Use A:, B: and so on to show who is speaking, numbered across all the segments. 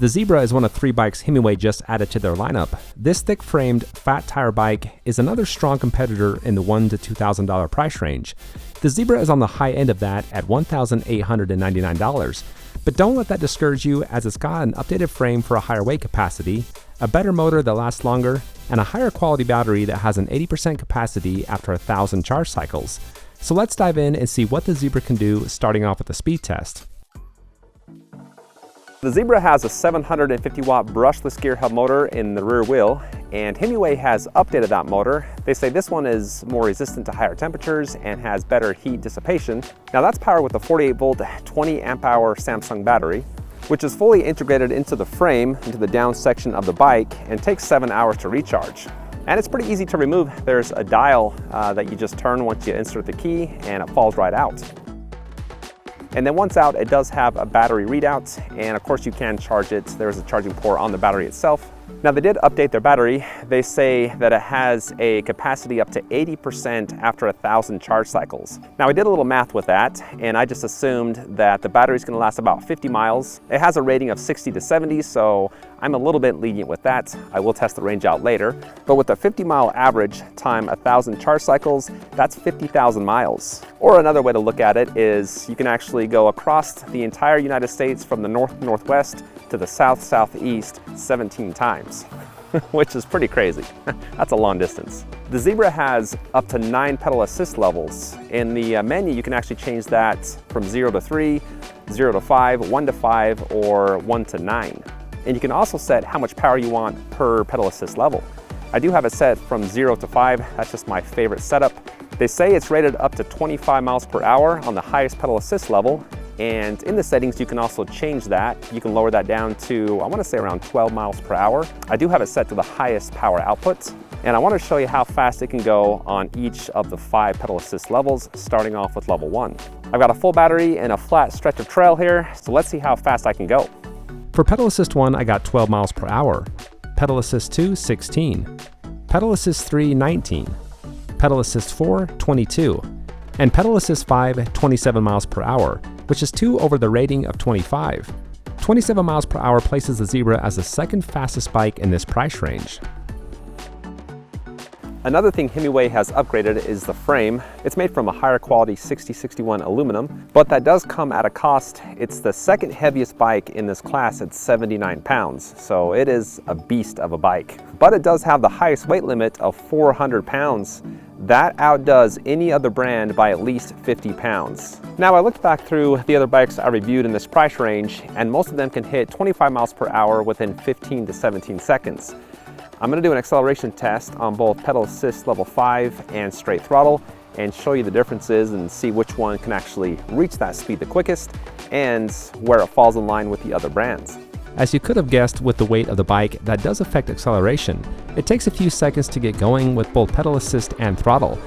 A: The Zebra is one of 3 bikes Himiway just added to their lineup. This thick-framed, fat tire bike is another strong competitor in the $1,000 to $2,000 price range. The Zebra is on the high end of that at $1,899. But don't let that discourage you, as it's got an updated frame for a higher weight capacity, a better motor that lasts longer, and a higher quality battery that has an 80% capacity after 1,000 charge cycles. So let's dive in and see what the Zebra can do, starting off with a speed test. The Zebra has a 750 watt brushless gear hub motor in the rear wheel, and Himiway has updated that motor. They say this one is more resistant to higher temperatures and has better heat dissipation. Now that's powered with a 48 volt, 20 amp hour Samsung battery, which is fully integrated into the frame, into the down section of the bike, and takes 7 hours to recharge. And it's pretty easy to remove. There's a dial that you just turn once you insert the key, and it falls right out. And then once out, it does have a battery readout, and of course you can charge it. There's a charging port on the battery itself. Now they did update their battery. They say that it has a capacity up to 80% after 1,000 charge cycles. Now I did a little math with that, and I just assumed that the battery is going to last about 50 miles. It has a rating of 60 to 70, so I'm a little bit lenient with that. I will test the range out later. But with a 50-mile average time 1,000 charge cycles, that's 50,000 miles. Or another way to look at it is you can actually go across the entire United States from the north-northwest to the south-southeast 17 times, which is pretty crazy. That's a long distance. The Zebra has up to 9 pedal assist levels. In the menu, you can actually change that from 0 to 3, 0 to 5, 1 to 5, or 1 to 9. And you can also set how much power you want per pedal assist level. I do have it set from 0 to 5. That's just my favorite setup. They say it's rated up to 25 miles per hour on the highest pedal assist level. And in the settings, you can also change that. You can lower that down to, I want to say, around 12 miles per hour. I do have it set to the highest power output. And I want to show you how fast it can go on each of the 5 pedal assist levels, starting off with level 1. I've got a full battery and a flat stretch of trail here, so let's see how fast I can go. For pedal assist 1, I got 12 miles per hour. Pedal assist 2, 16. Pedal assist 3, 19. Pedal assist 4, 22. And pedal assist 5, 27 miles per hour, which is 2 over the rating of 25. 27 miles per hour places the Zebra as the second fastest bike in this price range.
B: Another thing Himiway has upgraded is the frame. It's made from a higher quality 6061 aluminum, but that does come at a cost. It's the second heaviest bike in this class at 79 pounds, so it is a beast of a bike. But it does have the highest weight limit of 400 pounds. That outdoes any other brand by at least 50 pounds. Now I looked back through the other bikes I reviewed in this price range, and most of them can hit 25 miles per hour within 15 to 17 seconds. I'm going to do an acceleration test on both pedal assist level 5 and straight throttle and show you the differences and see which one can actually reach that speed the quickest and where it falls in line with the other brands.
A: As you could have guessed with the weight of the bike, that does affect acceleration. It takes a few seconds to get going with both pedal assist and throttle.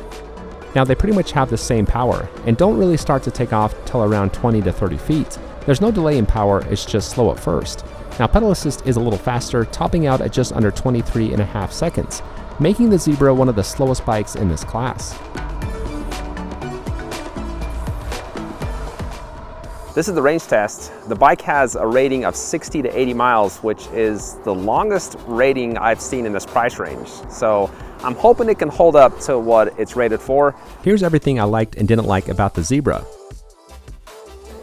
A: Now they pretty much have the same power and don't really start to take off till around 20 to 30 feet. There's no delay in power, it's just slow at first. Now pedal assist is a little faster, topping out at just under 23.5 seconds, making the Zebra one of the slowest bikes in this class.
B: This is the range test. The bike has a rating of 60 to 80 miles, which is the longest rating I've seen in this price range. So I'm hoping it can hold up to what it's rated for.
A: Here's everything I liked and didn't like about the Zebra.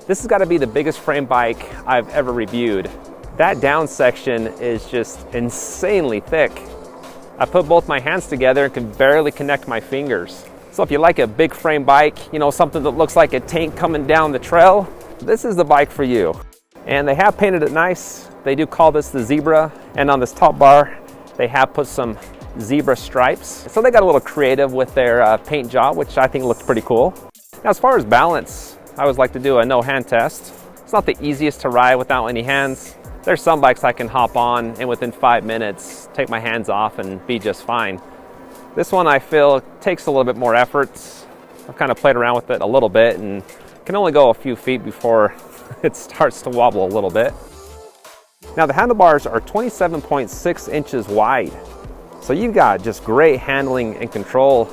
B: This has got to be the biggest frame bike I've ever reviewed. That down section is just insanely thick. I put both my hands together and can barely connect my fingers. So if you like a big frame bike, you know, something that looks like a tank coming down the trail, this is the bike for you. And they have painted it nice. They do call this the Zebra. And on this top bar, they have put some zebra stripes. So they got a little creative with their paint job, which I think looked pretty cool. Now, as far as balance, I always like to do a no hand test. It's not the easiest to ride without any hands. There's some bikes I can hop on and within 5 minutes take my hands off and be just fine. This one I feel takes a little bit more effort. I've kind of played around with it a little bit and can only go a few feet before it starts to wobble a little bit. Now the handlebars are 27.6 inches wide. So you've got just great handling and control.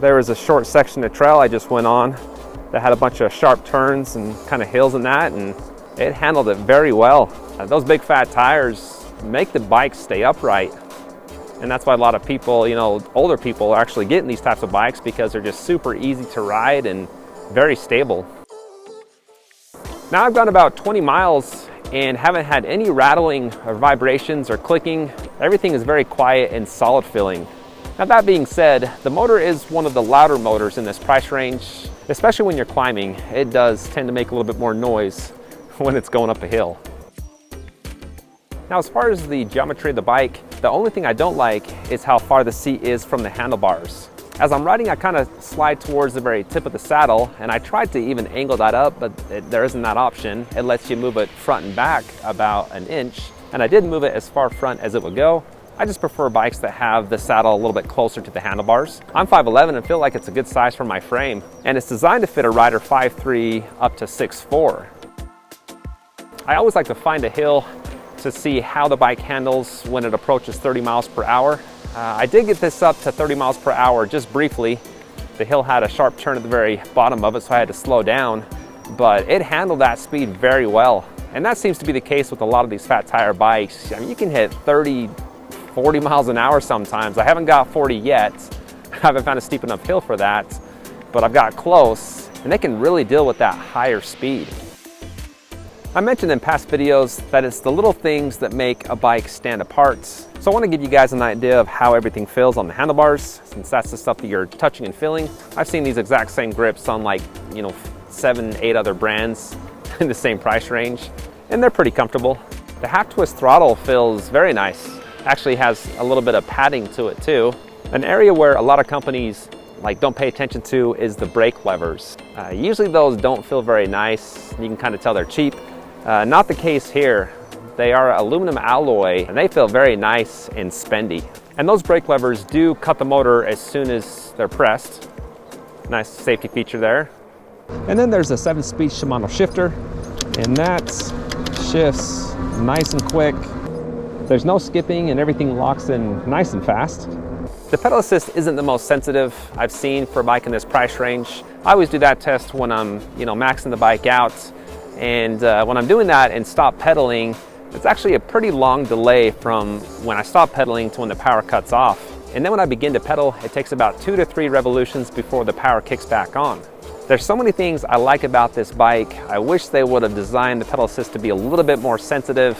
B: There was a short section of trail I just went on that had a bunch of sharp turns and kind of hills and that, and It handled it very well. Those big fat tires make the bike stay upright. And that's why a lot of people, you know, older people are actually getting these types of bikes because they're just super easy to ride and very stable. Now I've gone about 20 miles and haven't had any rattling or vibrations or clicking. Everything is very quiet and solid feeling. Now that being said, the motor is one of the louder motors in this price range, especially when you're climbing. It does tend to make a little bit more noise when it's going up a hill. Now as far as the geometry of the bike, the only thing I don't like is how far the seat is from the handlebars. As I'm riding, I kind of slide towards the very tip of the saddle, and I tried to even angle that up, but there isn't that option. It lets you move it front and back about an inch, and I did move it as far front as it would go. I just prefer bikes that have the saddle a little bit closer to the handlebars. I'm 5'11" and feel like it's a good size for my frame, and it's designed to fit a rider 5'3" up to 6'4". I always like to find a hill to see how the bike handles when it approaches 30 miles per hour. I did get this up to 30 miles per hour just briefly. The hill had a sharp turn at the very bottom of it, so I had to slow down, but it handled that speed very well. And that seems to be the case with a lot of these fat tire bikes. I mean, you can hit 30, 40 miles an hour sometimes. I haven't got 40 yet. I haven't found a steep enough hill for that, but I've got close, and they can really deal with that higher speed. I mentioned in past videos that it's the little things that make a bike stand apart. So I want to give you guys an idea of how everything feels on the handlebars, since that's the stuff that you're touching and feeling. I've seen these exact same grips on like, 7, 8 other brands in the same price range, and they're pretty comfortable. The half twist throttle feels very nice. Actually has a little bit of padding to it too. An area where a lot of companies don't pay attention to is the brake levers. Usually those don't feel very nice. You can kind of tell they're cheap. Not the case here. They are aluminum alloy and they feel very nice and spendy. And those brake levers do cut the motor as soon as they're pressed. Nice safety feature there. And then there's a 7-speed Shimano shifter, and that shifts nice and quick. There's no skipping and everything locks in nice and fast. The pedal assist isn't the most sensitive I've seen for a bike in this price range. I always do that test when I'm maxing the bike out. And when I'm doing that and stop pedaling, it's actually a pretty long delay from when I stop pedaling to when the power cuts off. And then when I begin to pedal, it takes about 2 to 3 revolutions before the power kicks back on. There's so many things I like about this bike. I wish they would have designed the pedal assist to be a little bit more sensitive.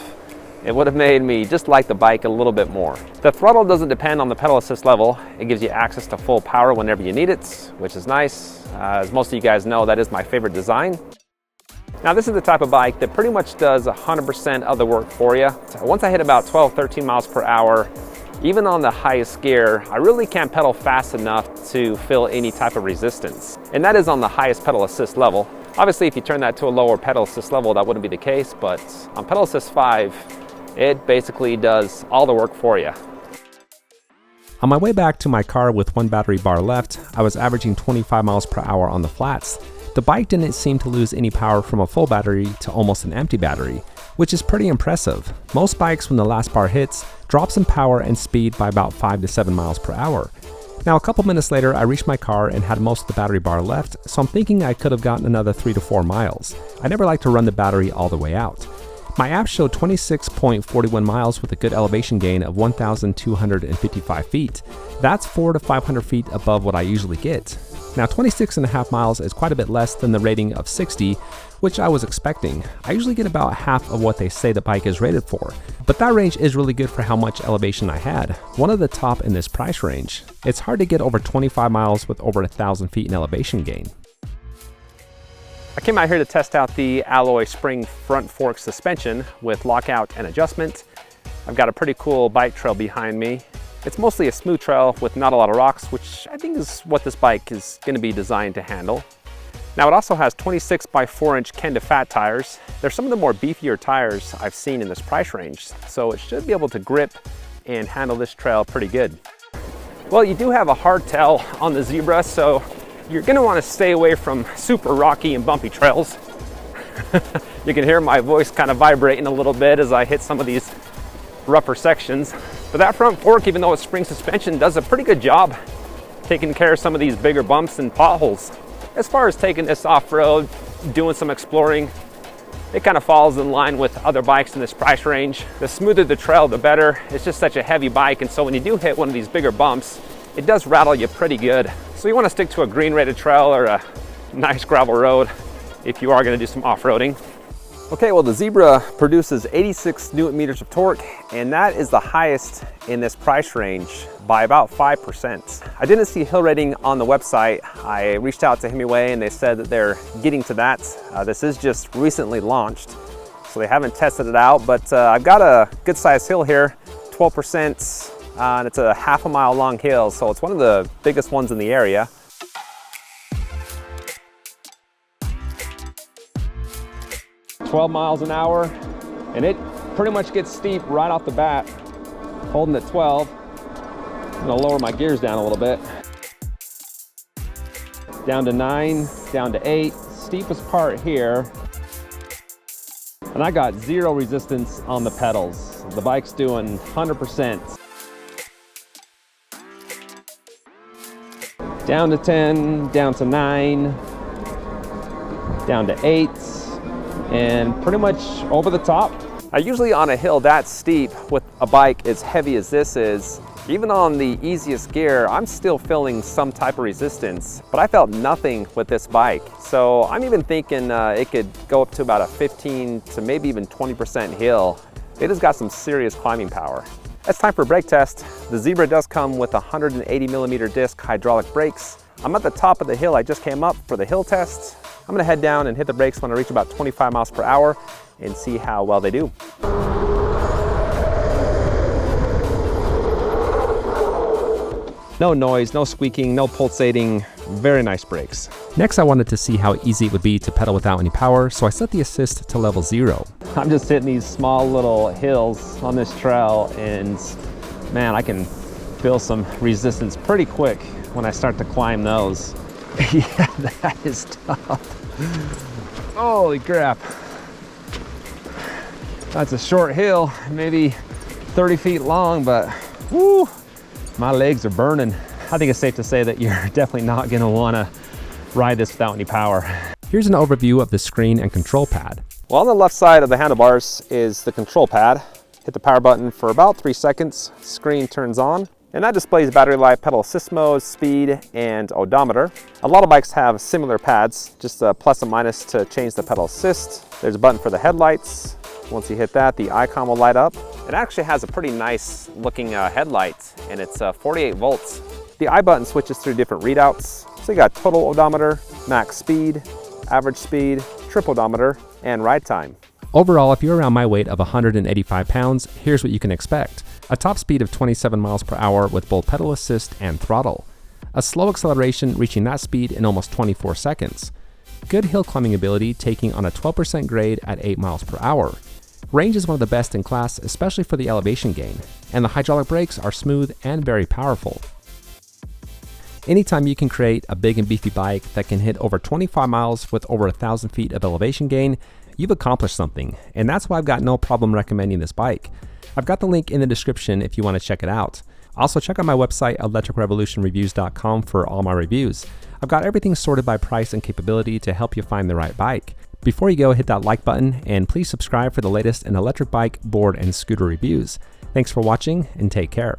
B: It would have made me just like the bike a little bit more. The throttle doesn't depend on the pedal assist level. It gives you access to full power whenever you need it, which is nice. As most of you guys know, that is my favorite design. Now this is the type of bike that pretty much does 100% of the work for you. So once I hit about 12, 13 miles per hour, even on the highest gear, I really can't pedal fast enough to feel any type of resistance. And that is on the highest pedal assist level. Obviously, if you turn that to a lower pedal assist level, that wouldn't be the case, but on pedal assist 5, it basically does all the work for you.
A: On my way back to my car with 1 battery bar left, I was averaging 25 miles per hour on the flats. The bike didn't seem to lose any power from a full battery to almost an empty battery, which is pretty impressive. Most bikes, when the last bar hits, drops in power and speed by about 5 to 7 miles per hour. Now a couple minutes later, I reached my car and had most of the battery bar left, so I'm thinking I could have gotten another 3 to 4 miles. I never like to run the battery all the way out. My app showed 26.41 miles with a good elevation gain of 1,255 feet. That's 400 to 500 feet above what I usually get. Now 26.5 miles is quite a bit less than the rating of 60, which I was expecting. I usually get about half of what they say the bike is rated for, but that range is really good for how much elevation I had, one of the top in this price range. It's hard to get over 25 miles with over 1,000 feet in elevation gain.
B: I came out here to test out the alloy spring front fork suspension with lockout and adjustment. I've got a pretty cool bike trail behind me. It's mostly a smooth trail with not a lot of rocks, which I think is what this bike is going to be designed to handle. Now it also has 26 by 4 inch Kenda fat tires. They're some of the more beefier tires I've seen in this price range, so it should be able to grip and handle this trail pretty good. Well, you do have a hardtail on the Zebra, so you're going to want to stay away from super rocky and bumpy trails. You can hear my voice kind of vibrating a little bit as I hit some of these rougher sections. But that front fork, even though it's spring suspension, does a pretty good job taking care of some of these bigger bumps and potholes. As far as taking this off-road, doing some exploring, It kind of falls in line with other bikes in this price range. The smoother the trail, the better. It's just such a heavy bike, and so when you do hit one of these bigger bumps, it does rattle you pretty good. So you want to stick to a green rated trail or a nice gravel road if you are going to do some off-roading.
A: Okay, well, the Zebra produces 86 Newton meters of torque, and that is the highest in this price range by about 5%. I didn't see hill rating on the website. I reached out to Himiway and they said that they're getting to that. This is just recently launched, so they haven't tested it out, but I've got a good sized hill here, 12%, and it's a half a mile long hill, so it's one of the biggest ones in the area.
B: "12 miles an hour, and it pretty much gets steep right off the bat. Holding at 12. I'm gonna lower my gears down a little bit. Down to 9, down to 8, steepest part here. And I got 0 resistance on the pedals. The bike's doing 100%. Down to 10, down to 9, down to 8, and pretty much over the top.
A: Usually on a hill that steep with a bike as heavy as this is, even on the easiest gear, I'm still feeling some type of resistance, but I felt nothing with this bike. So I'm even thinking it could go up to about a 15 to maybe even 20% hill. It has got some serious climbing power. It's time for a brake test. The Zebra does come with 180 millimeter disc hydraulic brakes. I'm at the top of the hill I just came up for the hill test. I'm gonna head down and hit the brakes when I reach about 25 miles per hour and see how well they do. No noise, no squeaking, no pulsating, very nice brakes.
B: Next, I wanted to see how easy it would be to pedal without any power, so I set the assist to level 0.
A: I'm just hitting these small little hills on this trail, and man, I can feel some resistance pretty quick when I start to climb those. Yeah, that is tough. Holy crap. That's a short hill, maybe 30 feet long, but whoo, my legs are burning. I think it's safe to say that you're definitely not gonna wanna ride this without any power.
B: Here's an overview of the screen and control pad.
A: Well, on the left side of the handlebars is the control pad. Hit the power button for about 3 seconds, screen turns on, and that displays battery life, pedal assist mode, speed, and odometer. A lot of bikes have similar pads, just a plus and minus to change the pedal assist. There's a button for the headlights. Once you hit that, the icon will light up. It actually has a pretty nice looking headlight, and it's 48 volts. The I button switches through different readouts. So you got total odometer, max speed, average speed, trip odometer, and ride time.
B: Overall, if you're around my weight of 185 pounds, here's what you can expect. A top speed of 27 miles per hour with both pedal assist and throttle. A slow acceleration reaching that speed in almost 24 seconds. Good hill climbing ability taking on a 12% grade at 8 miles per hour. Range is one of the best in class, especially for the elevation gain. And the hydraulic brakes are smooth and very powerful. Anytime you can create a big and beefy bike that can hit over 25 miles with over 1,000 feet of elevation gain, you've accomplished something, and that's why I've got no problem recommending this bike. I've got the link in the description if you want to check it out. Also, check out my website, electricrevolutionreviews.com, for all my reviews. I've got everything sorted by price and capability to help you find the right bike. Before you go, hit that like button, and please subscribe for the latest in electric bike, board, and scooter reviews. Thanks for watching, and take care.